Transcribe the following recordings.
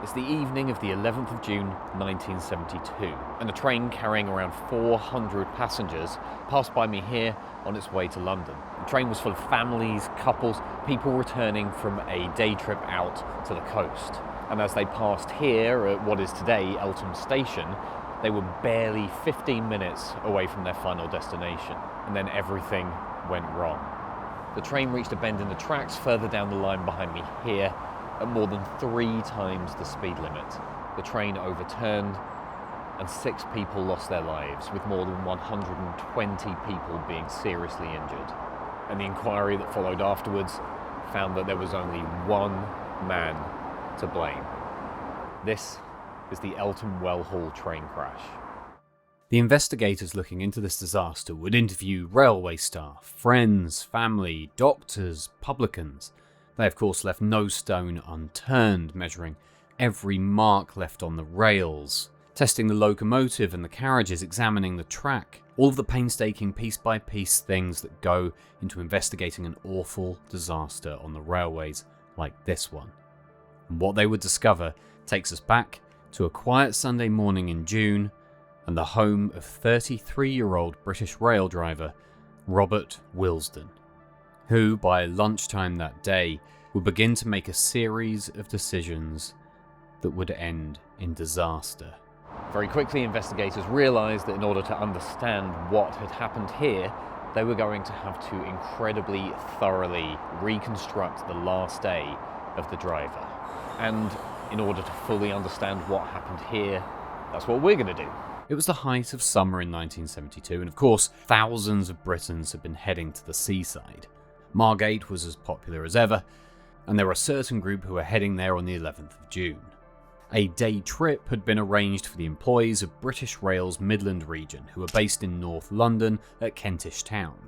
It's the evening of the 11th of June 1972, and a train carrying around 400 passengers passed by me here on its way to London. The train was full of families, couples, people returning from a day trip out to the coast. And as they passed here at what is today Eltham Station, they were barely 15 minutes away from their final destination. And then everything went wrong. The train reached a bend in the tracks further down the line behind me here, at more than 3 times the speed limit. The train overturned and 6 people lost their lives, with more than 120 people being seriously injured. And the inquiry that followed afterwards found that there was only one man to blame. This is the Eltham Well Hall train crash. The investigators looking into this disaster would interview railway staff, friends, family, doctors, publicans. They of course left no stone unturned, measuring every mark left on the rails, testing the locomotive and the carriages, examining the track, all of the painstaking piece-by-piece things that go into investigating an awful disaster on the railways like this one. And what they would discover takes us back to a quiet Sunday morning in June and the home of 33-year-old British rail driver Robert Wilsdon, who by lunchtime that day would begin to make a series of decisions that would end in disaster. Very quickly, investigators realised that in order to understand what had happened here, they were going to have to incredibly thoroughly reconstruct the last day of the driver. And in order to fully understand what happened here, that's what we're going to do. It was the height of summer in 1972, and of course, thousands of Britons had been heading to the seaside. Margate was as popular as ever, and there were a certain group who were heading there on the 11th of June. A day trip had been arranged for the employees of British Rail's Midland region, who were based in North London at Kentish Town.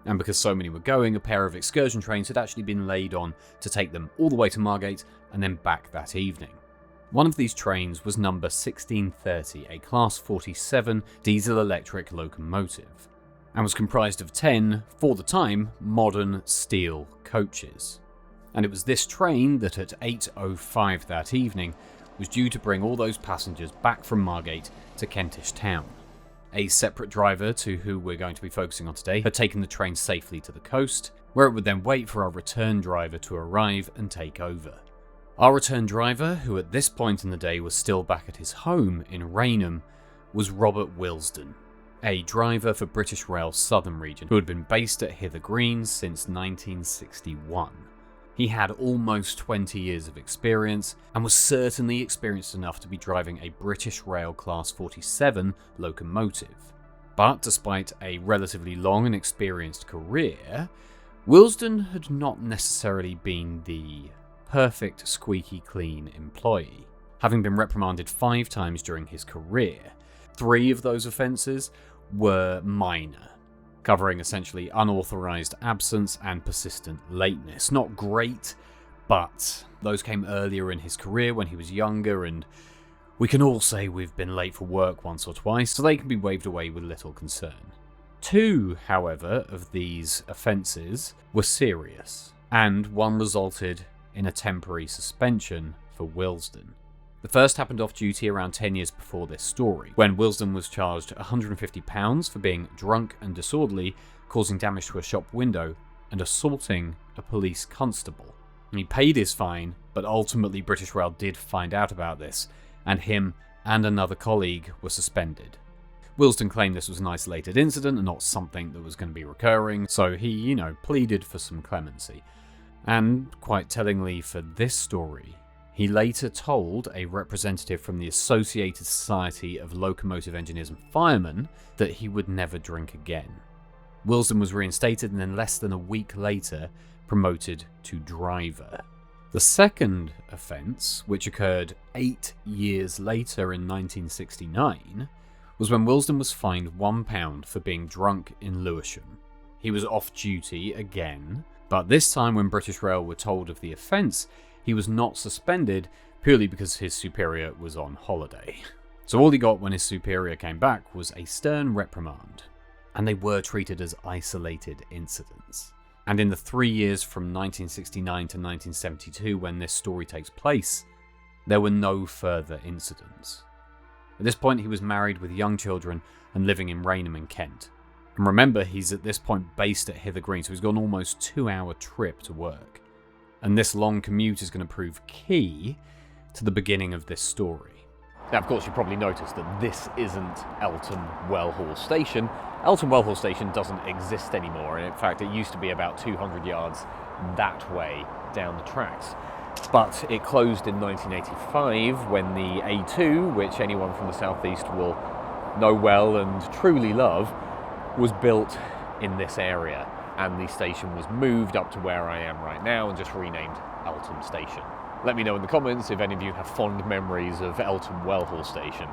And because so many were going, a pair of excursion trains had actually been laid on to take them all the way to Margate and then back that evening. One of these trains was number 1630, a Class 47 diesel-electric locomotive, and was comprised of 10, for the time, modern steel coaches. And it was this train that at 8:05 that evening was due to bring all those passengers back from Margate to Kentish Town. A separate driver, to who we're going to be focusing on today, had taken the train safely to the coast, where it would then wait for our return driver to arrive and take over. Our return driver, who at this point in the day was still back at his home in Rainham, was Robert Wilsdon, a driver for British Rail's southern region, who had been based at Hither Greens since 1961. He had almost 20 years of experience, and was certainly experienced enough to be driving a British Rail Class 47 locomotive. But despite a relatively long and experienced career, Wilsdon had not necessarily been the perfect squeaky clean employee, having been reprimanded 5 times during his career. 3 of those offences were minor, covering essentially unauthorised absence and persistent lateness. Not great, but those came earlier in his career when he was younger, and we can all say we've been late for work once or twice, so they can be waved away with little concern. 2, however, of these offences were serious, and one resulted in a temporary suspension for Wilsdon. The first happened off duty around 10 years before this story, when Wilsdon was charged £150 for being drunk and disorderly, causing damage to a shop window, and assaulting a police constable. He paid his fine, but ultimately British Rail did find out about this, and him and another colleague were suspended. Wilsdon claimed this was an isolated incident and not something that was going to be recurring, so he, pleaded for some clemency. And, quite tellingly for this story, he later told a representative from the Associated Society of Locomotive Engineers and Firemen that he would never drink again. Wilsdon was reinstated and then less than a week later promoted to driver. The second offence, which occurred 8 years later in 1969, was when Wilsdon was fined £1 for being drunk in Lewisham. He was off duty again, but this time when British Rail were told of the offence, he was not suspended purely because his superior was on holiday. So all he got when his superior came back was a stern reprimand, and they were treated as isolated incidents. And in the 3 years from 1969 to 1972 when this story takes place, There were no further incidents. At this point, he was married with young children and living in Rainham in Kent. And remember, he's at this point based at Hither Green, so he's got an almost 2-hour trip to work. And this long commute is going to prove key to the beginning of this story. Now, of course, you probably noticed that this isn't Eltham Well Hall Station. Eltham Well Hall Station doesn't exist anymore, and in fact, it used to be about 200 yards that way down the tracks. But it closed in 1985 when the A2, which anyone from the southeast will know well and truly love, was built in this area, and the station was moved up to where I am right now and just renamed Eltham Station. Let me know in the comments if any of you have fond memories of Eltham Well Hall Station.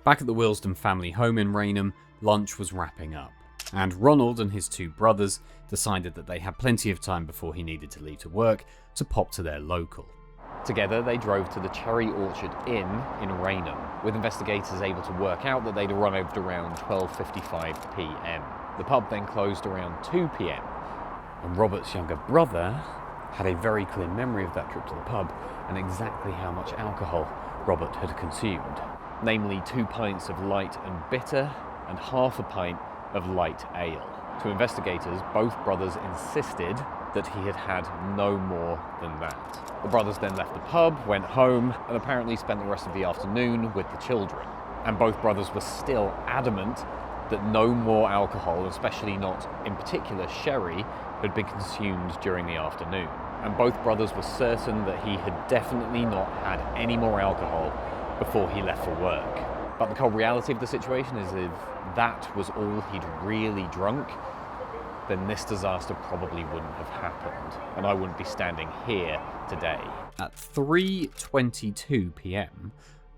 Back at the Wilsdon family home in Rainham, lunch was wrapping up, and Ronald and his 2 brothers decided that they had plenty of time before he needed to leave to work to pop to their local. Together, they drove to the Cherry Orchard Inn in Rainham, with investigators able to work out that they'd arrived around 12:55 p.m. The pub then closed around 2 p.m. And Robert's younger brother had a very clear memory of that trip to the pub and exactly how much alcohol Robert had consumed. Namely 2 pints of light and bitter and half a pint of light ale. To investigators, both brothers insisted that he had had no more than that. The brothers then left the pub, went home, and apparently spent the rest of the afternoon with the children. And both brothers were still adamant that no more alcohol, especially not in particular sherry, had been consumed during the afternoon. And both brothers were certain that he had definitely not had any more alcohol before he left for work. But the cold reality of the situation is if that was all he'd really drunk, then this disaster probably wouldn't have happened, and I wouldn't be standing here today. At 3:22 p.m,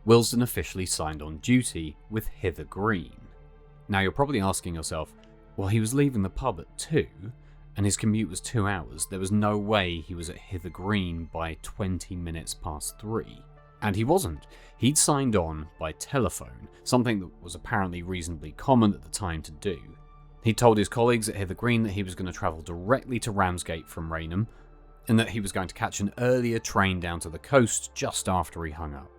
Wilsdon officially signed on duty with Hither Green. Now you're probably asking yourself, well, he was leaving the pub at 2, and his commute was 2 hours. There was no way he was at Hither Green by 20 minutes past 3. And he wasn't. He'd signed on by telephone, something that was apparently reasonably common at the time to do. He told his colleagues at Hither Green that he was going to travel directly to Ramsgate from Rainham, and that he was going to catch an earlier train down to the coast just after he hung up.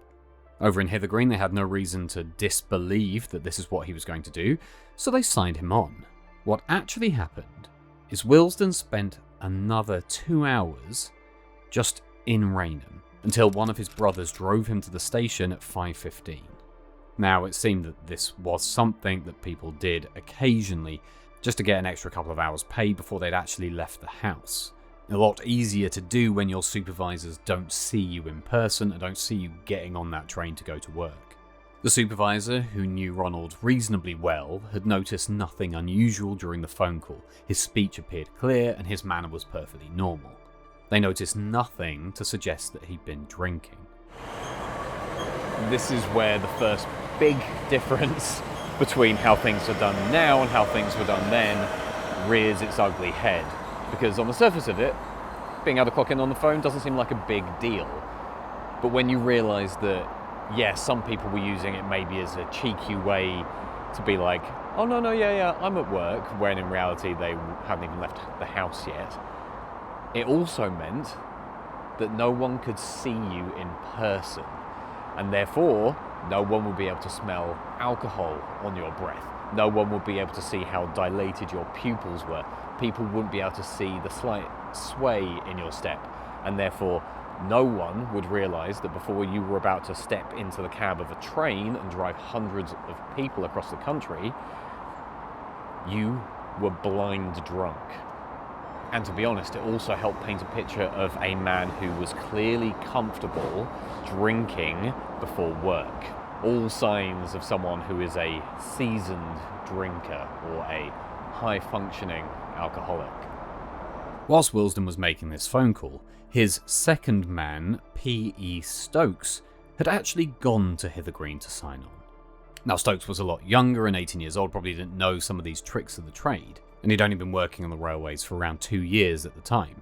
Over in Hither Green, they had no reason to disbelieve that this is what he was going to do, so they signed him on. What actually happened is Wilsdon spent another 2 hours just in Rainham, until one of his brothers drove him to the station at 5:15. Now, it seemed that this was something that people did occasionally, just to get an extra couple of hours pay before they'd actually left the house. A lot easier to do when your supervisors don't see you in person and don't see you getting on that train to go to work. The supervisor, who knew Ronald reasonably well, had noticed nothing unusual during the phone call. His speech appeared clear and his manner was perfectly normal. They noticed nothing to suggest that he'd been drinking. This is where the first big difference between how things are done now and how things were done then rears its ugly head. Because on the surface of it, being able to clock in on the phone doesn't seem like a big deal. But when you realise that, yes, some people were using it maybe as a cheeky way to be like, oh no, yeah, I'm at work, when in reality they hadn't even left the house yet. It also meant that no one could see you in person, and therefore no one would be able to smell alcohol on your breath. No one would be able to see how dilated your pupils were. People wouldn't be able to see the slight sway in your step, and therefore no one would realise that before you were about to step into the cab of a train and drive hundreds of people across the country, you were blind drunk. And to be honest, it also helped paint a picture of a man who was clearly comfortable drinking before work. All signs of someone who is a seasoned drinker or a high-functioning alcoholic. Whilst Wilsdon was making this phone call, his second man, P.E. Stokes, had actually gone to Hither Green to sign on. Now, Stokes was a lot younger and 18 years old, probably didn't know some of these tricks of the trade, and he'd only been working on the railways for around 2 years at the time.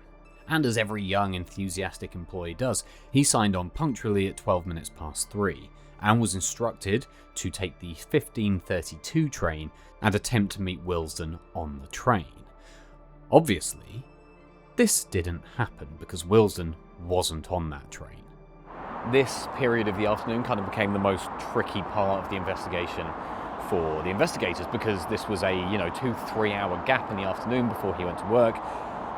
And as every young, enthusiastic employee does, he signed on punctually at 12 minutes past 3, and was instructed to take the 15:32 train and attempt to meet Wilsdon on the train. Obviously, this didn't happen because Wilsdon wasn't on that train. This period of the afternoon kind of became the most tricky part of the investigation for the investigators, because this was a 2-3 hour gap in the afternoon before he went to work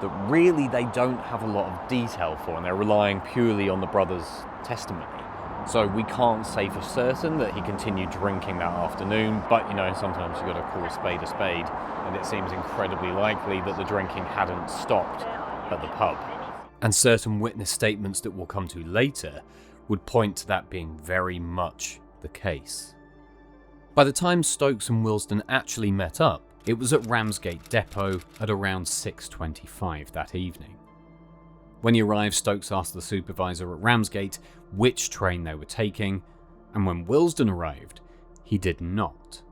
that really they don't have a lot of detail for, and they're relying purely on the brother's testimony. So we can't say for certain that he continued drinking that afternoon, but sometimes you've got to call a spade, and it seems incredibly likely that the drinking hadn't stopped at the pub. And certain witness statements that we'll come to later would point to that being very much the case. By the time Stokes and Wilsdon actually met up, it was at Ramsgate Depot at around 6:25 that evening. When he arrived, Stokes asked the supervisor at Ramsgate which train they were taking, and when Wilsdon arrived, he did not.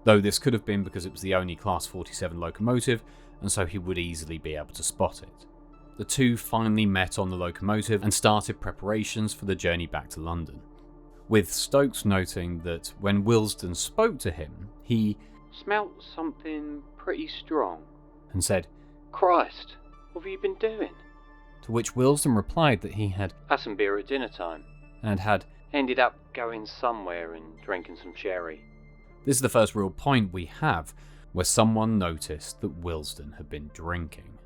Though this could have been because it was the only Class 47 locomotive, and so he would easily be able to spot it. The two finally met on the locomotive and started preparations for the journey back to London, with Stokes noting that when Wilsdon spoke to him, he smelt something pretty strong and said, "Christ, what have you been doing?" To which Wilsdon replied that he had had some beer at dinner time and had ended up going somewhere and drinking some sherry. This is the first real point we have where someone noticed that Wilsdon had been drinking.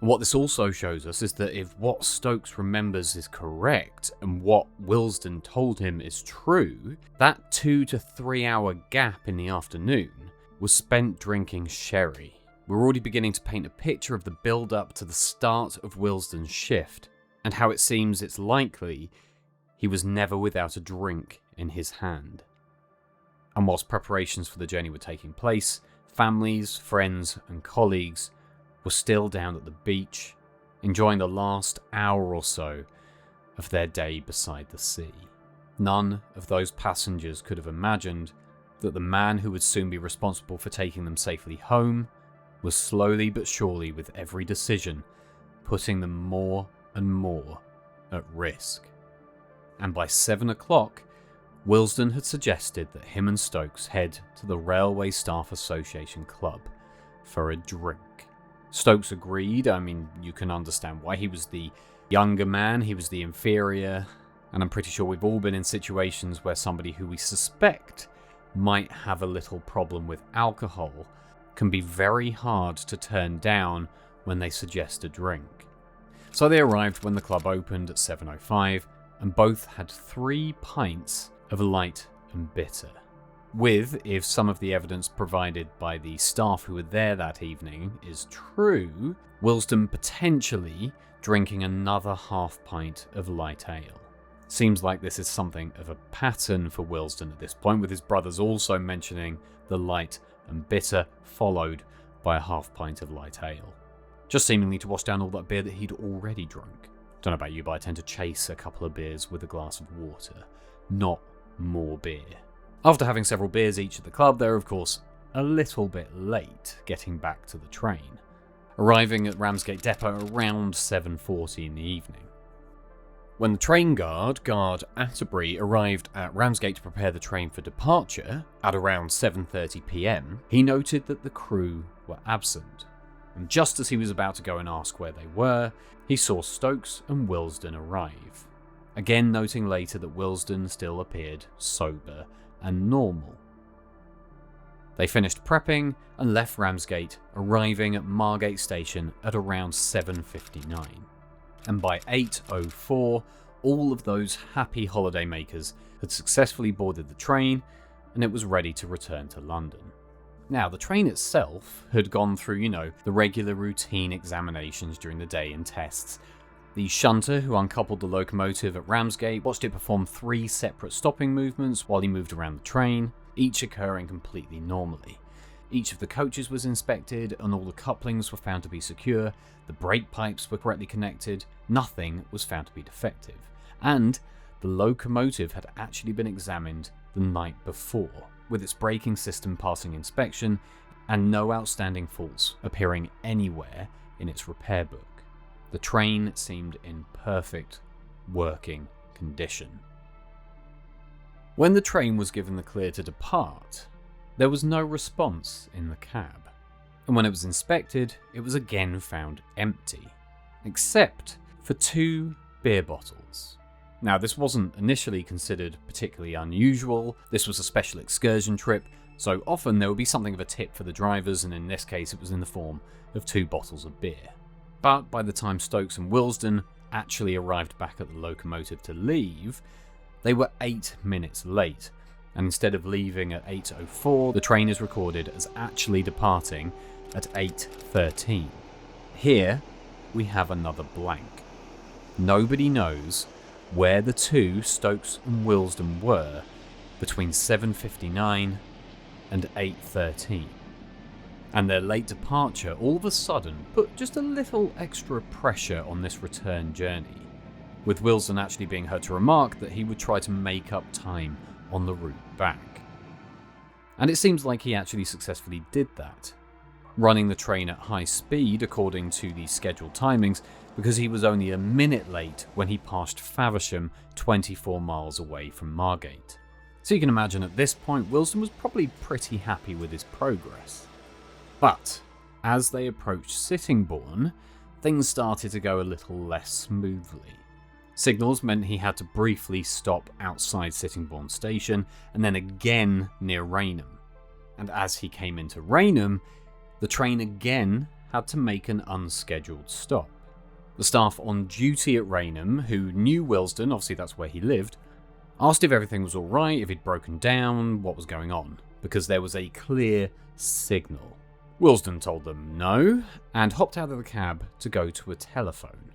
And what this also shows us is that if what Stokes remembers is correct and what Wilsdon told him is true, that 2 to 3 hour gap in the afternoon was spent drinking sherry. We're already beginning to paint a picture of the build-up to the start of Wilsdon's shift, and how it seems it's likely he was never without a drink in his hand. And whilst preparations for the journey were taking place, families, friends, and colleagues were still down at the beach, enjoying the last hour or so of their day beside the sea. None of those passengers could have imagined that the man who would soon be responsible for taking them safely home was slowly but surely, with every decision, putting them more and more at risk. And by 7 o'clock, Wilsdon had suggested that him and Stokes head to the Railway Staff Association Club for a drink. Stokes agreed. I mean, you can understand why. He was the younger man, he was the inferior, and I'm pretty sure we've all been in situations where somebody who we suspect might have a little problem with alcohol can be very hard to turn down when they suggest a drink. So they arrived when the club opened at 7:05, and both had 3 pints of light and bitter. With, if some of the evidence provided by the staff who were there that evening is true, Wilsdon potentially drinking another half pint of light ale. Seems like this is something of a pattern for Wilsdon at this point, with his brothers also mentioning the light and bitter, followed by a half pint of light ale. Just seemingly to wash down all that beer that he'd already drunk. Don't know about you, but I tend to chase a couple of beers with a glass of water, not more beer. After having several beers each at the club, they're of course a little bit late getting back to the train, arriving at Ramsgate Depot around 7:40 in the evening. When the train guard Atterbury, arrived at Ramsgate to prepare the train for departure at around 7:30 p.m, he noted that the crew were absent, and just as he was about to go and ask where they were, he saw Stokes and Wilsdon arrive, again noting later that Wilsdon still appeared sober and normal. They finished prepping and left Ramsgate, arriving at Margate station at around 7:59. And by 8:04, all of those happy holidaymakers had successfully boarded the train, and it was ready to return to London. Now, the train itself had gone through, the regular routine examinations during the day and tests. The shunter who uncoupled the locomotive at Ramsgate watched it perform 3 separate stopping movements while he moved around the train, each occurring completely normally. Each of the coaches was inspected and all the couplings were found to be secure, the brake pipes were correctly connected, nothing was found to be defective, and the locomotive had actually been examined the night before, with its braking system passing inspection and no outstanding faults appearing anywhere in its repair book. The train seemed in perfect working condition. When the train was given the clear to depart, there was no response in the cab, and when it was inspected, it was again found empty, except for 2 beer bottles. Now, this wasn't initially considered particularly unusual. This was a special excursion trip, so often there would be something of a tip for the drivers, and in this case it was in the form of 2 bottles of beer. But by the time Stokes and Wilsdon actually arrived back at the locomotive to leave, they were 8 minutes late, and instead of leaving at 8:04, the train is recorded as actually departing at 8:13. Here, we have another blank. Nobody knows where the 2, Stokes and Wilsdon, were between 7:59 and 8:13. And their late departure all of a sudden put just a little extra pressure on this return journey, with Wilsdon actually being heard to remark that he would try to make up time on the route back. And it seems like he actually successfully did that, running the train at high speed according to the scheduled timings, because he was only a minute late when he passed Faversham 24 miles away from Margate. So you can imagine at this point Wilsdon was probably pretty happy with his progress. But as they approached Sittingbourne, things started to go a little less smoothly. Signals meant he had to briefly stop outside Sittingbourne station and then again near Rainham. And as he came into Rainham, the train again had to make an unscheduled stop. The staff on duty at Rainham, who knew Wilsdon, obviously that's where he lived, asked if everything was alright, if he'd broken down, what was going on, because there was a clear signal. Wilsdon told them no, and hopped out of the cab to go to a telephone.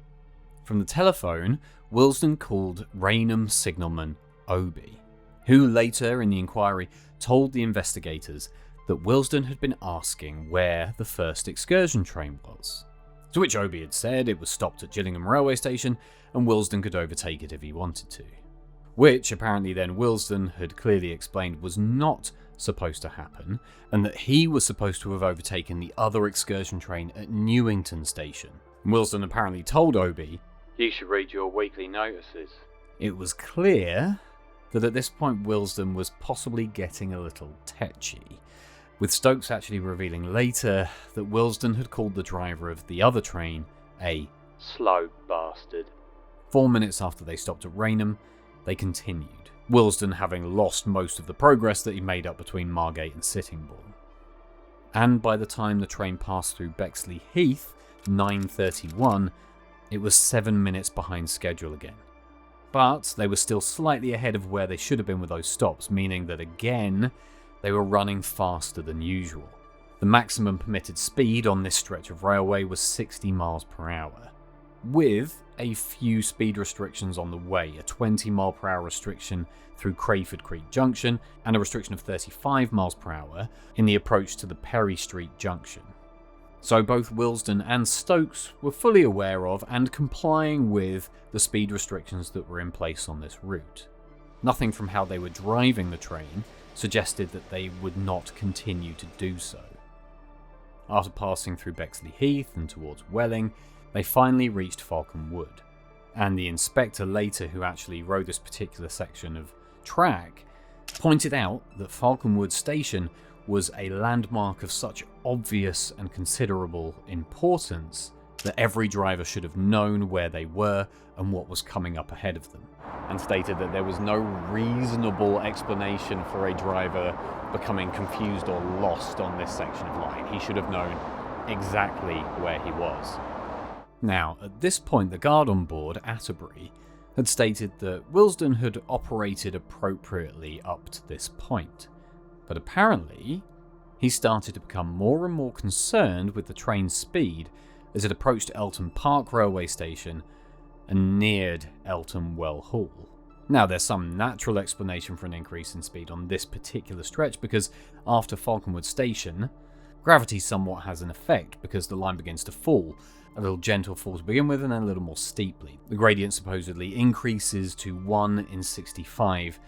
From the telephone, Wilsdon called Rainham signalman Obi, who later in the inquiry told the investigators that Wilsdon had been asking where the first excursion train was. To which Obi had said it was stopped at Gillingham railway station and Wilsdon could overtake it if he wanted to. Which apparently then Wilsdon had clearly explained was not supposed to happen, and that he was supposed to have overtaken the other excursion train at Newington station. Wilsdon apparently told Obi, "You should read your weekly notices." It was clear that at this point Wilsdon was possibly getting a little tetchy, with Stokes actually revealing later that Wilsdon had called the driver of the other train a slow bastard. 4 minutes after they stopped at Rainham, they continued, Wilsdon having lost most of the progress that he made up between Margate and Sittingbourne. And by the time the train passed through Bexley Heath, 9:31, it was 7 minutes behind schedule again. But they were still slightly ahead of where they should have been with those stops, meaning that again, they were running faster than usual. The maximum permitted speed on this stretch of railway was 60 miles per hour, with a few speed restrictions on the way, a 20 mile per hour restriction through Crayford Creek Junction and a restriction of 35 miles per hour in the approach to the Perry Street Junction. So both Wilsdon and Stokes were fully aware of and complying with the speed restrictions that were in place on this route. Nothing from how they were driving the train suggested that they would not continue to do so. After passing through Bexley Heath and towards Welling, they finally reached Falcon Wood, and the inspector later, who actually rode this particular section of track, pointed out that Falcon Wood Station was a landmark of such obvious and considerable importance that every driver should have known where they were and what was coming up ahead of them, and stated that there was no reasonable explanation for a driver becoming confused or lost on this section of line. He should have known exactly where he was. Now, at this point, the guard on board, Atterbury, had stated that Wilsdon had operated appropriately up to this point, but apparently he started to become more and more concerned with the train's speed as it approached Eltham Park railway station and neared Eltham Well Hall. Now, there's some natural explanation for an increase in speed on this particular stretch, because after Falconwood Station, gravity somewhat has an effect because the line begins to fall. A little gentle fall to begin with and then a little more steeply. The gradient supposedly increases to 1 in 65,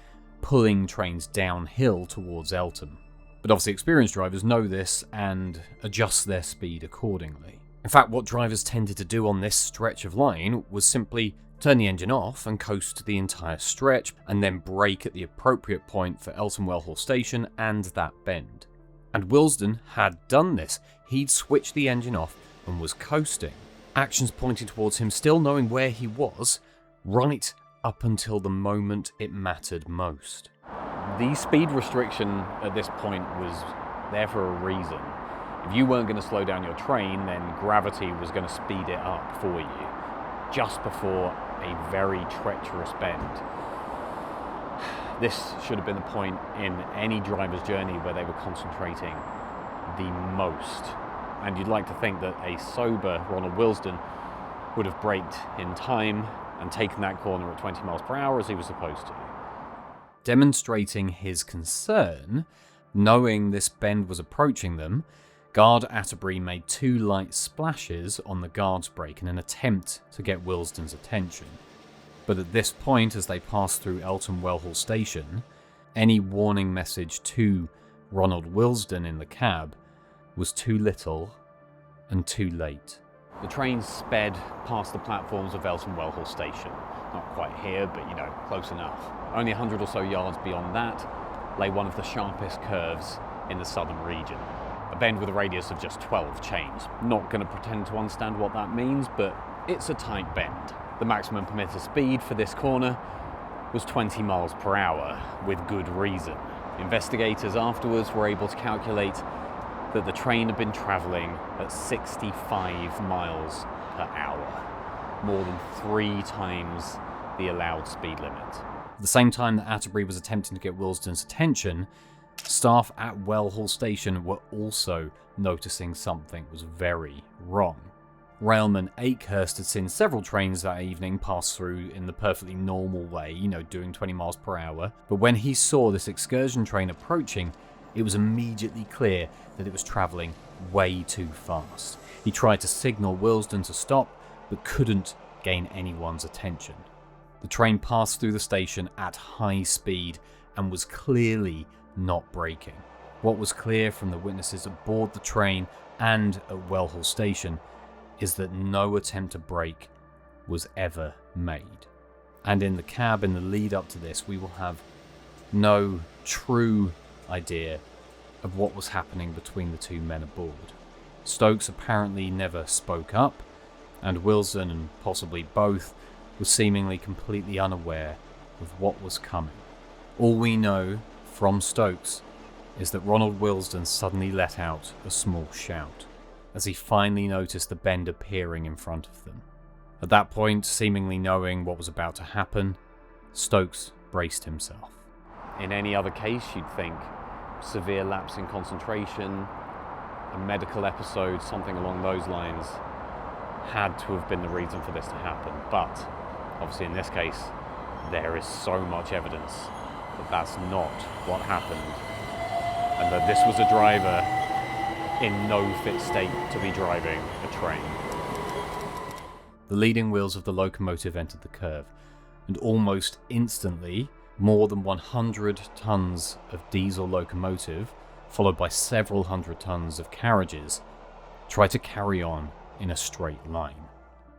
pulling trains downhill towards Eltham. But obviously experienced drivers know this and adjust their speed accordingly. In fact, what drivers tended to do on this stretch of line was simply turn the engine off and coast the entire stretch, and then brake at the appropriate point for Eltham Well Hall Station and that bend. And Wilsdon had done this. He'd switched the engine off and was coasting. Actions pointing towards him still knowing where he was, right up until the moment it mattered most. The speed restriction at this point was there for a reason. If you weren't going to slow down your train, then gravity was going to speed it up for you, just before a very treacherous bend. This should have been the point in any driver's journey where they were concentrating the most. And you'd like to think that a sober Ronald Wilsdon would have braked in time and taken that corner at 20 miles per hour as he was supposed to. Demonstrating his concern, knowing this bend was approaching them, Guard Atterbury made 2 light splashes on the guard's brake in an attempt to get Wilsdon's attention. But at this point, as they passed through Eltham Well Hall station, any warning message to Ronald Wilsdon in the cab was too little and too late. The train sped past the platforms of Eltham Well Hall station. Not quite here, but close enough. Only 100 or so yards beyond that lay one of the sharpest curves in the southern region. A bend with a radius of just 12 chains. Not going to pretend to understand what that means, but it's a tight bend. The maximum permitted speed for this corner was 20 miles per hour, with good reason. Investigators afterwards were able to calculate that the train had been travelling at 65 miles per hour, more than 3 times the allowed speed limit. At the same time that Atterbury was attempting to get Wilsdon's attention, staff at Well Hall station were also noticing something was very wrong. Railman Akehurst had seen several trains that evening pass through in the perfectly normal way, doing 20 miles per hour, but when he saw this excursion train approaching, it was immediately clear that it was travelling way too fast. He tried to signal Wilsdon to stop, but couldn't gain anyone's attention. The train passed through the station at high speed and was clearly not braking. What was clear from the witnesses aboard the train and at Well Hall station is that no attempt to brake was ever made. And in the cab in the lead up to this, we will have no true idea of what was happening between the 2 men aboard. Stokes apparently never spoke up, and Wilsdon, and possibly both, was seemingly completely unaware of what was coming. All we know from Stokes is that Ronald Wilsdon suddenly let out a small shout as he finally noticed the bend appearing in front of them. At that point, seemingly knowing what was about to happen, Stokes braced himself. In any other case, you'd think severe lapse in concentration, a medical episode, something along those lines, had to have been the reason for this to happen. But obviously in this case, there is so much evidence that that's not what happened, and that this was a driver in no fit state to be driving a train. The leading wheels of the locomotive entered the curve, and almost instantly, more than 100 tons of diesel locomotive, followed by several hundred tons of carriages, tried to carry on in a straight line.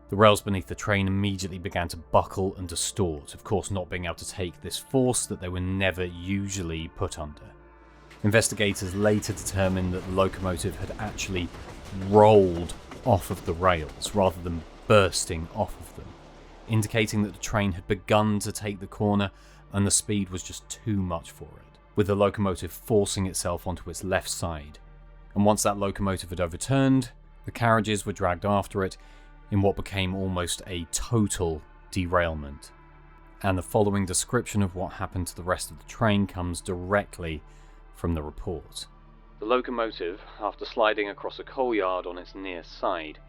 The rails beneath the train immediately began to buckle and distort, of course not being able to take this force that they were never usually put under. Investigators later determined that the locomotive had actually rolled off of the rails rather than bursting off of them, indicating that the train had begun to take the corner and the speed was just too much for it, with the locomotive forcing itself onto its left side. And once that locomotive had overturned, the carriages were dragged after it in what became almost a total derailment. And the following description of what happened to the rest of the train comes directly from the report. The locomotive, after sliding across a coal yard on its near side,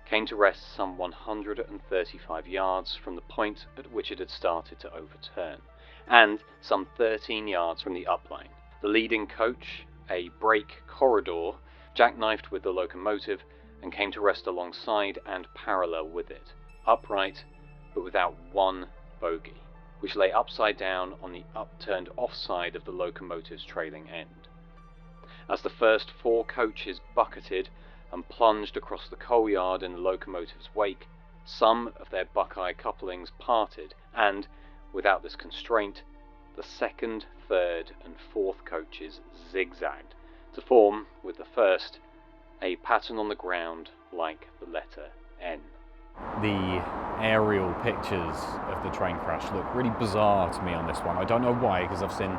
came to rest some 135 yards from the point at which it had started to overturn, and some 13 yards from the upline. The leading coach, a brake corridor, jackknifed with the locomotive and came to rest alongside and parallel with it, upright but without one bogie, which lay upside down on the upturned offside of the locomotive's trailing end. As the first 4 coaches bucketed and plunged across the coal yard in the locomotive's wake, some of their buckeye couplings parted, and, without this constraint, the 2nd, 3rd and 4th coaches zigzagged, to form, with the first, a pattern on the ground like the letter N. The aerial pictures of the train crash look really bizarre to me on this one. I don't know why, because I've seen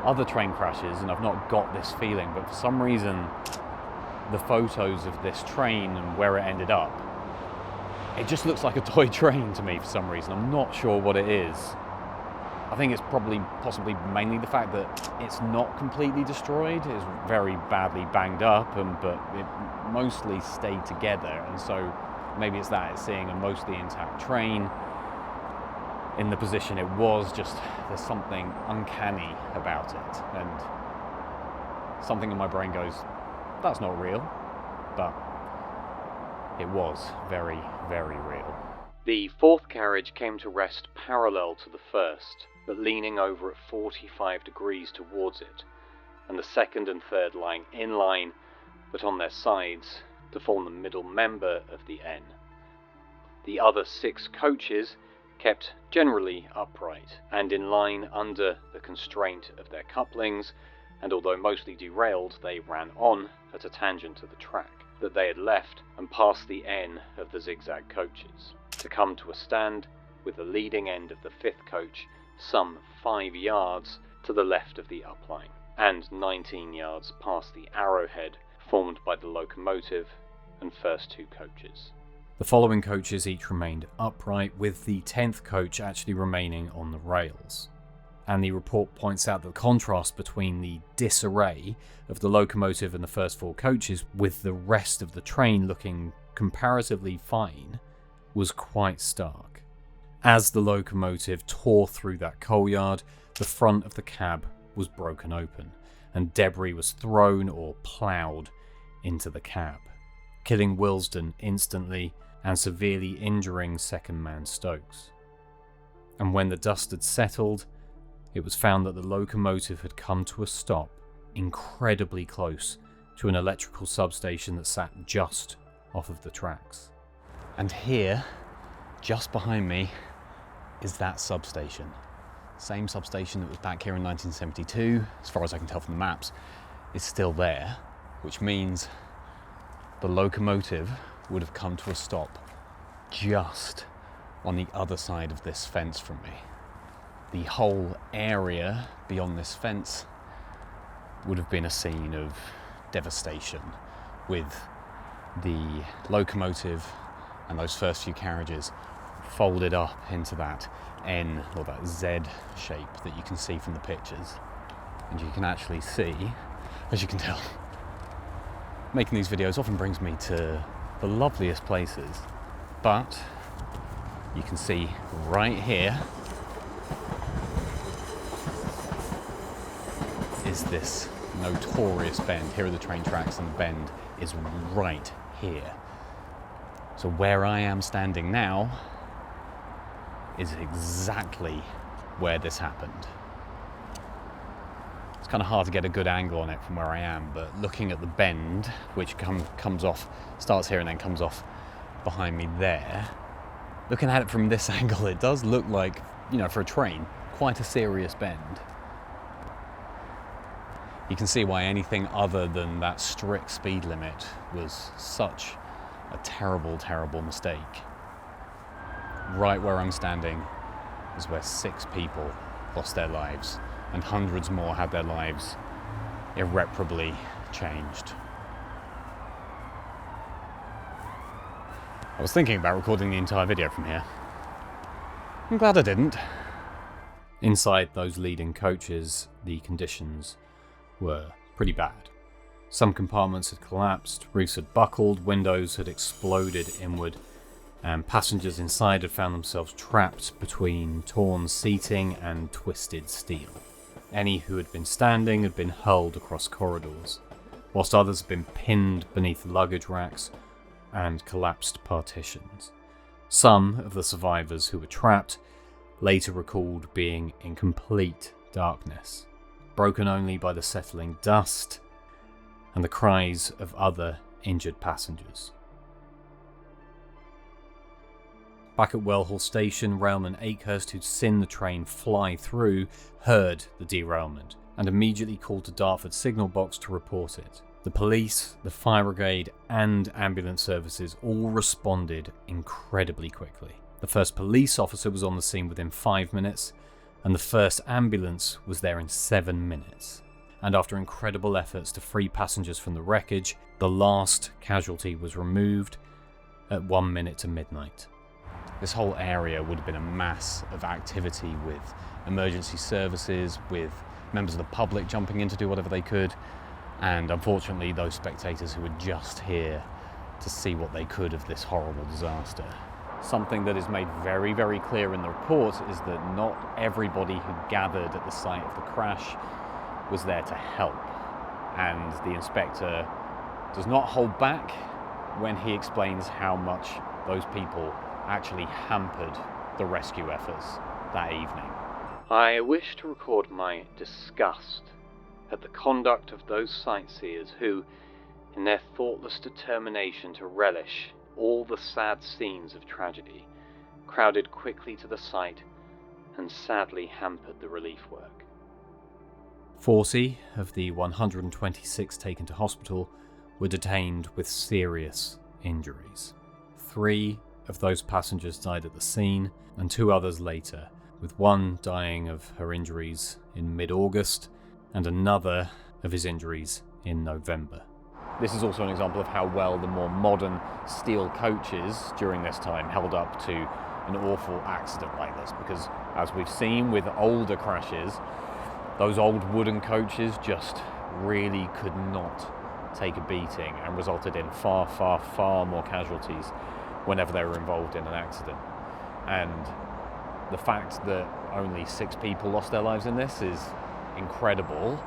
other train crashes and I've not got this feeling, but for some reason the photos of this train and where it ended up, it just looks like a toy train to me for some reason. I'm not sure what it is. I think it's possibly mainly the fact that it's not completely destroyed. It's very badly banged up, but it mostly stayed together, and so maybe it's that, it's seeing a mostly intact train in the position it was, just there's something uncanny about it, and something in my brain goes, that's not real, but it was very, very real. The fourth carriage came to rest parallel to the first, but leaning over at 45 degrees towards it, and the second and third lying in line, but on their sides, to form the middle member of the N. The other 6 coaches kept generally upright, and in line under the constraint of their couplings, and although mostly derailed, they ran on at a tangent to the track that they had left and past the N of the zigzag coaches, to come to a stand with the leading end of the 5th coach some 5 yards to the left of the upline, and 19 yards past the arrowhead formed by the locomotive and first 2 coaches. The following coaches each remained upright, with the 10th coach actually remaining on the rails. And the report points out that the contrast between the disarray of the locomotive and the first 4 coaches, with the rest of the train looking comparatively fine, was quite stark. As the locomotive tore through that coal yard, the front of the cab was broken open, and debris was thrown or ploughed into the cab, killing Wilsdon instantly and severely injuring second man Stokes. And when the dust had settled, it was found that the locomotive had come to a stop incredibly close to an electrical substation that sat just off of the tracks. And here, just behind me, is that substation. Same substation that was back here in 1972, as far as I can tell from the maps, is still there, which means the locomotive would have come to a stop just on the other side of this fence from me. The whole area beyond this fence would have been a scene of devastation, with the locomotive and those first few carriages folded up into that N or that Z shape that you can see from the pictures. And you can actually see, as you can tell, making these videos often brings me to the loveliest places, but you can see right here is this notorious bend. Here are the train tracks, and the bend is right here. So where I am standing now is exactly where this happened. It's kind of hard to get a good angle on it from where I am, but looking at the bend, which comes off, starts here and then comes off behind me there, looking at it from this angle, it does look like, for a train, quite a serious bend. You can see why anything other than that strict speed limit was such a terrible, terrible mistake. Right where I'm standing is where 6 people lost their lives, and hundreds more had their lives irreparably changed. I was thinking about recording the entire video from here. I'm glad I didn't. Inside those leading coaches, the conditions were pretty bad. Some compartments had collapsed, roofs had buckled, windows had exploded inward, and passengers inside had found themselves trapped between torn seating and twisted steel. Any who had been standing had been hurled across corridors, whilst others had been pinned beneath luggage racks and collapsed partitions. Some of the survivors who were trapped later recalled being in complete darkness, broken only by the settling dust and the cries of other injured passengers. Back at Well Hall station, railman Akehurst, who'd seen the train fly through, heard the derailment and immediately called to Dartford signal box to report it. The police, the fire brigade, and ambulance services all responded incredibly quickly. The first police officer was on the scene within 5 minutes, and the first ambulance was there in 7 minutes. And after incredible efforts to free passengers from the wreckage, the last casualty was removed at 1 minute to midnight. This whole area would have been a mass of activity with emergency services, with members of the public jumping in to do whatever they could, and unfortunately those spectators who were just here to see what they could of this horrible disaster. Something that is made very, very clear in the report is that not everybody who gathered at the site of the crash was there to help, and the inspector does not hold back when he explains how much those people actually hampered the rescue efforts that evening. I wish to record my disgust at the conduct of those sightseers who, in their thoughtless determination to relish all the sad scenes of tragedy, crowded quickly to the site and sadly hampered the relief work. 40 of the 126 taken to hospital were detained with serious injuries. 3 of those passengers died at the scene, and 2 others later, with one dying of her injuries in mid-August and another of his injuries in November. This is also an example of how well the more modern steel coaches during this time held up to an awful accident like this, because as we've seen with older crashes, those old wooden coaches just really could not take a beating and resulted in far, far, far more casualties whenever they were involved in an accident. And the fact that only 6 people lost their lives in this is incredible,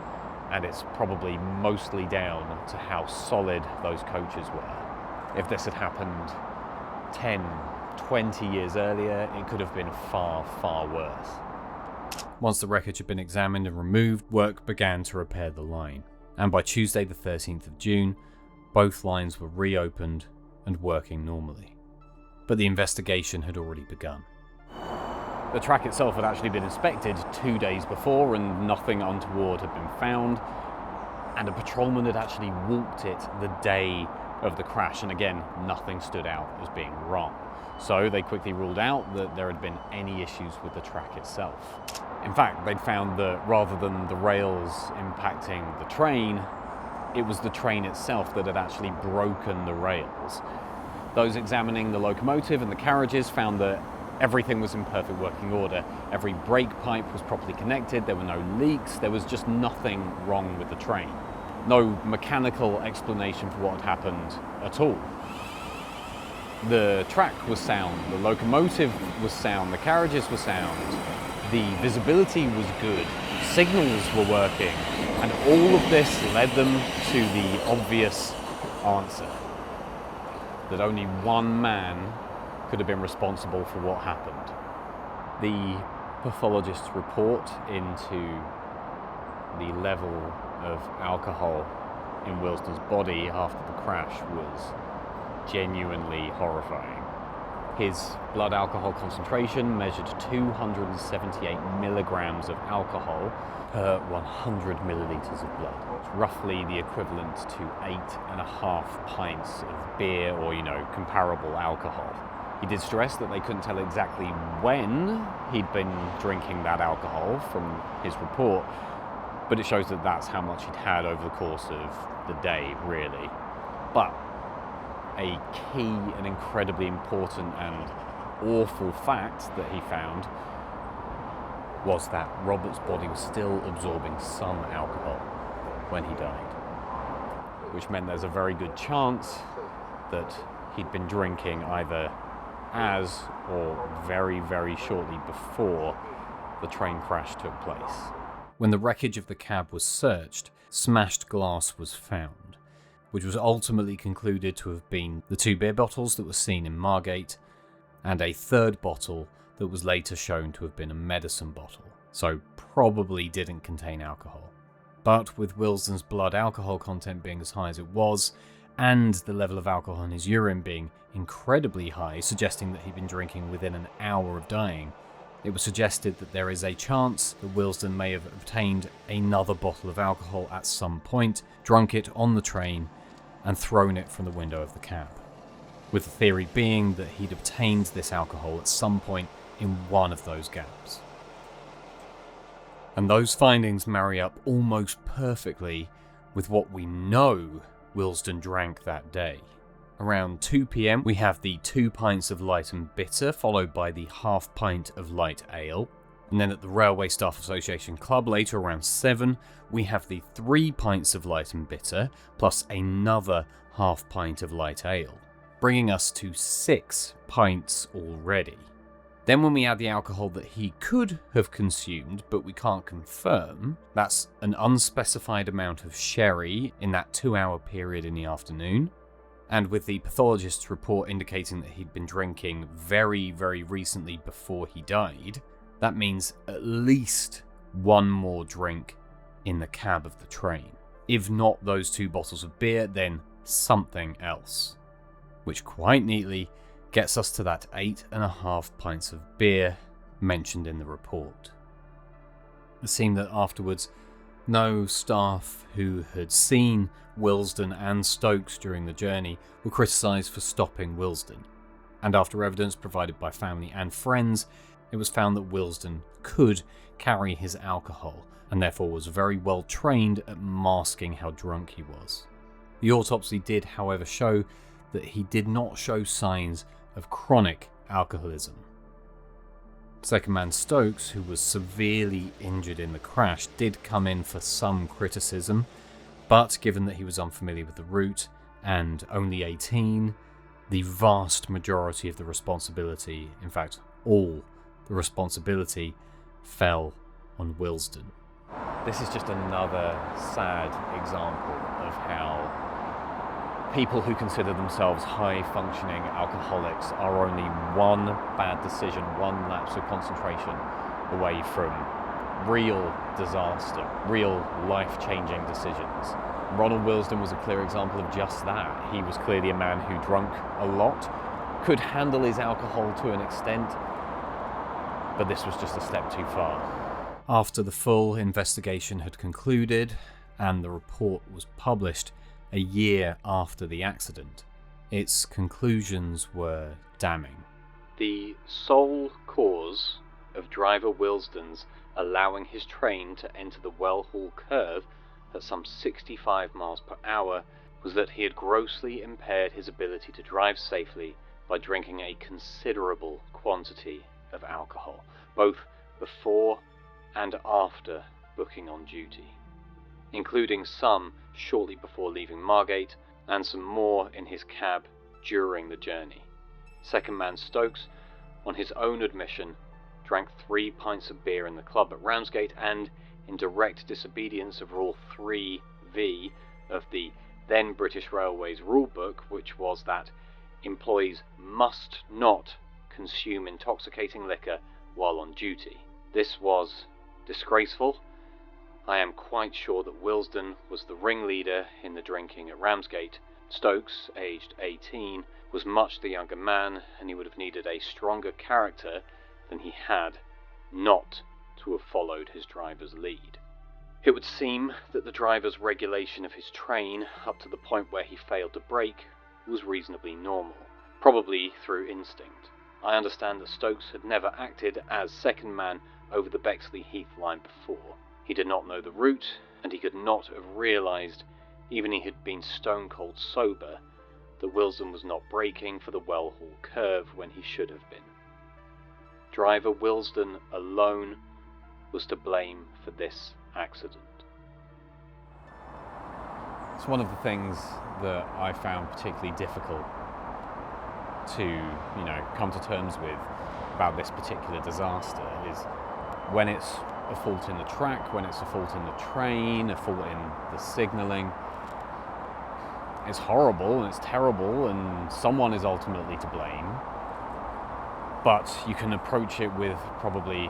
and it's probably mostly down to how solid those coaches were. If this had happened 10, 20 years earlier, it could have been far, far worse. Once the wreckage had been examined and removed, work began to repair the line, and by Tuesday the 13th of June, both lines were reopened and working normally. But the investigation had already begun. The track itself had actually been inspected 2 days before and nothing untoward had been found, and a patrolman had actually walked it the day of the crash, and again, nothing stood out as being wrong. So they quickly ruled out that there had been any issues with the track itself. In fact, they'd found that rather than the rails impacting the train, it was the train itself that had actually broken the rails. Those examining the locomotive and the carriages found that everything was in perfect working order. Every brake pipe was properly connected, there were no leaks, there was just nothing wrong with the train. No mechanical explanation for what had happened at all. The track was sound, the locomotive was sound, the carriages were sound, the visibility was good, signals were working, and all of this led them to the obvious answer, that only one man could have been responsible for what happened. The pathologist's report into the level of alcohol in Wilsdon's body after the crash was genuinely horrifying. His blood alcohol concentration measured 278 milligrams of alcohol per 100 millilitres of blood. It's roughly the equivalent to 8.5 pints of beer or, comparable alcohol. He did stress that they couldn't tell exactly when he'd been drinking that alcohol from his report, but it shows that that's how much he'd had over the course of the day, really. But a key and incredibly important and awful fact that he found was that Robert's body was still absorbing some alcohol when he died, which meant there's a very good chance that he'd been drinking either as or very, very shortly before the train crash took place. When the wreckage of the cab was searched, smashed glass was found, which was ultimately concluded to have been the 2 beer bottles that were seen in Margate, and a 3rd bottle that was later shown to have been a medicine bottle, so probably didn't contain alcohol. But with Wilsdon's blood alcohol content being as high as it was, and the level of alcohol in his urine being incredibly high, suggesting that he'd been drinking within an hour of dying, It was suggested that there is a chance that Wilsdon may have obtained another bottle of alcohol at some point, drunk it on the train, and thrown it from the window of the cab, with the theory being that he'd obtained this alcohol at some point in one of those gaps. And those findings marry up almost perfectly with what we know Wilsdon drank that day. Around 2 p.m, we have the 2 pints of light and bitter, followed by the half pint of light ale. And then at the Railway Staff Association Club later around 7, we have the 3 pints of light and bitter, plus another half pint of light ale, bringing us to 6 pints already. Then when we add the alcohol that he could have consumed, but we can't confirm, that's an unspecified amount of sherry in that 2-hour period in the afternoon. And with the pathologist's report indicating that he'd been drinking very, very recently before he died, that means at least one more drink in the cab of the train. If not those 2 bottles of beer, then something else. Which quite neatly gets us to that 8.5 pints of beer mentioned in the report. It seemed that afterwards, no staff who had seen Wilsdon and Stokes during the journey were criticised for stopping Wilsdon, and after evidence provided by family and friends, it was found that Wilsdon could carry his alcohol and therefore was very well trained at masking how drunk he was. The autopsy did, however, show that he did not show signs of chronic alcoholism. Second man Stokes, who was severely injured in the crash, did come in for some criticism, but given that he was unfamiliar with the route and only 18, the vast majority of the responsibility, in fact all the responsibility, fell on Wilsdon. This is just another sad example of how people who consider themselves high-functioning alcoholics are only one bad decision, one lapse of concentration away from real disaster, real life-changing decisions. Ronald Wilsdon was a clear example of just that. He was clearly a man who drank a lot, could handle his alcohol to an extent, but this was just a step too far. After the full investigation had concluded and the report was published a year after the accident, its conclusions were damning. The sole cause of driver Wilsdon's allowing his train to enter the Well Hall curve at some 65 miles per hour was that he had grossly impaired his ability to drive safely by drinking a considerable quantity of alcohol, both before and after booking on duty, including some shortly before leaving Margate and some more in his cab during the journey. Second man Stokes, on his own admission, drank 3 pints of beer in the club at Ramsgate and, in direct disobedience of Rule 3V of the then British Railways rulebook, which was that employees must not consume intoxicating liquor while on duty. This was disgraceful. I am quite sure that Wilsdon was the ringleader in the drinking at Ramsgate. Stokes, aged 18, was much the younger man, and he would have needed a stronger character than he had not to have followed his driver's lead. It would seem that the driver's regulation of his train, up to the point where he failed to brake, was reasonably normal, probably through instinct. I understand that Stokes had never acted as second man over the Bexley Heath line before. He did not know the route, and he could not have realised, even if he had been stone cold sober, that Wilsdon was not braking for the Well Hall curve when he should have been. Driver Wilsdon alone was to blame for this accident. It's one of the things that I found particularly difficult to, come to terms with about this particular disaster is when it's a fault in the track, when it's a fault in the train, a fault in the signalling. It's horrible and it's terrible and someone is ultimately to blame. But you can approach it with probably,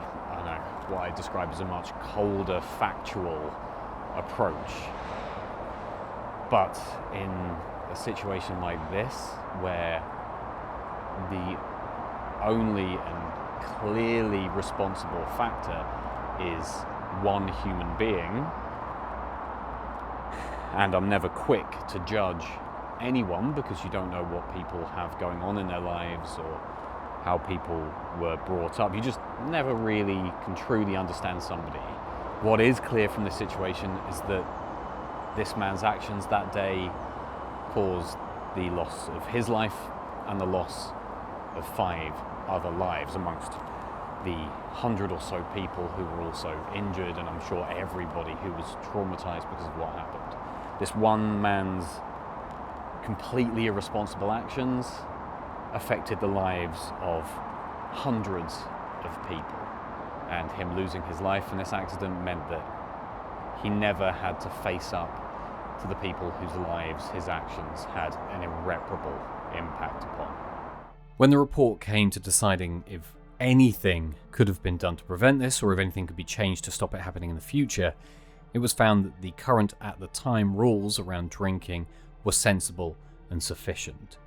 what I describe as a much colder, factual approach. But in a situation like this, where the only and clearly responsible factor is one human being, and I'm never quick to judge anyone because you don't know what people have going on in their lives or how people were brought up. You just never really can truly understand somebody. What is clear from this situation is that this man's actions that day caused the loss of his life and the loss of 5 other lives amongst the 100 or so people who were also injured, and I'm sure everybody who was traumatized because of what happened. This one man's completely irresponsible actions affected the lives of hundreds of people, and him losing his life in this accident meant that he never had to face up to the people whose lives his actions had an irreparable impact upon. When the report came to deciding if anything could have been done to prevent this, or if anything could be changed to stop it happening in the future, it was found that the current at the time rules around drinking were sensible and sufficient,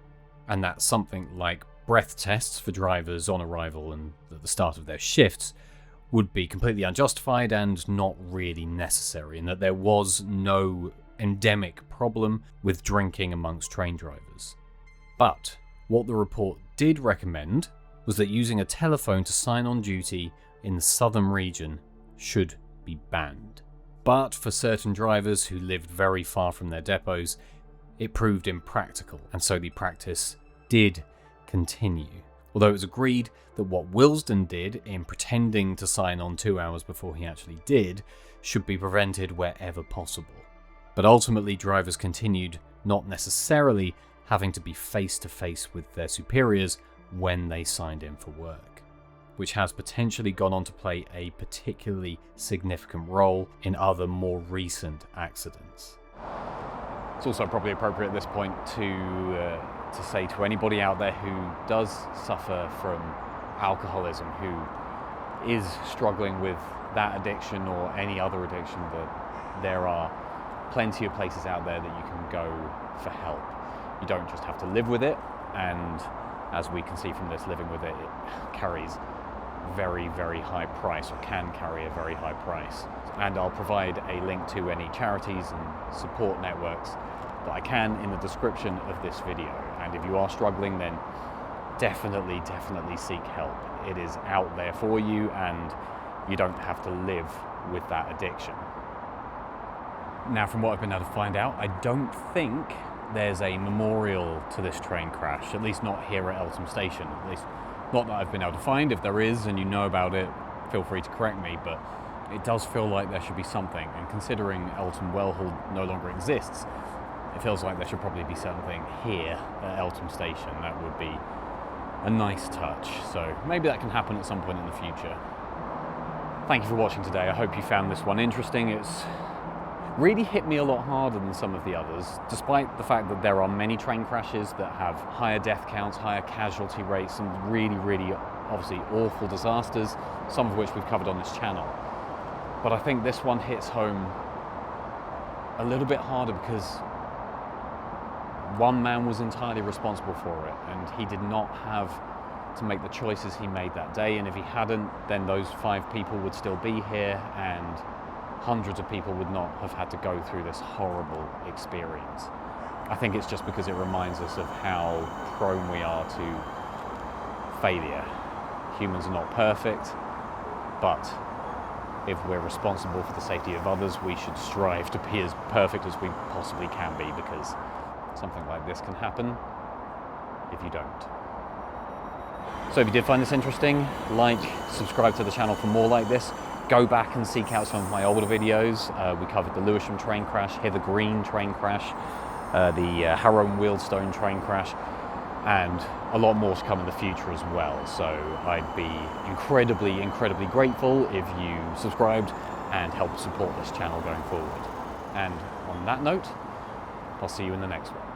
and that something like breath tests for drivers on arrival and at the start of their shifts would be completely unjustified and not really necessary, and that there was no endemic problem with drinking amongst train drivers. But what the report did recommend was that using a telephone to sign on duty in the southern region should be banned. But for certain drivers who lived very far from their depots, it proved impractical, and so the practice did continue. Although it was agreed that what Wilsdon did in pretending to sign on 2 hours before he actually did should be prevented wherever possible. But ultimately, drivers continued not necessarily having to be face to face with their superiors when they signed in for work, which has potentially gone on to play a particularly significant role in other more recent accidents. It's also probably appropriate at this point to say to anybody out there who does suffer from alcoholism, who is struggling with that addiction or any other addiction, that there are plenty of places out there that you can go for help. You don't just have to live with it, and as we can see from this, living with it, it carries very, very high price, or can carry a very high price. And I'll provide a link to any charities and support networks that I can in the description of this video. And if you are struggling, then definitely seek help. It is out there for you, and you don't have to live with that addiction. Now, from what I've been able to find out, I don't think there's a memorial to this train crash, at least not here at Eltham Station, at least not that I've been able to find. If there is and you know about it, feel free to correct me, but it does feel like there should be something, and considering Eltham Well Hall no longer exists, it feels like there should probably be something here at Eltham Station. That would be a nice touch, so maybe that can happen at some point in the future. Thank you for watching today. I hope you found this one interesting. It's really hit me a lot harder than some of the others, despite the fact that there are many train crashes that have higher death counts, higher casualty rates, and really obviously awful disasters, some of which we've covered on this channel. But I think this one hits home a little bit harder because one man was entirely responsible for it, and he did not have to make the choices he made that day, and if he hadn't, then those 5 people would still be here, and hundreds of people would not have had to go through this horrible experience. I think it's just because it reminds us of how prone we are to failure. Humans are not perfect, but if we're responsible for the safety of others, we should strive to be as perfect as we possibly can be, because something like this can happen if you don't. So if you did find this interesting, like, subscribe to the channel for more like this. Go back and seek out some of my older videos. We covered the Lewisham train crash, Hither Green train crash, the Robert Wilsdon train crash, and a lot more to come in the future as well. So I'd be incredibly grateful if you subscribed and helped support this channel going forward. And on that note, I'll see you in the next one.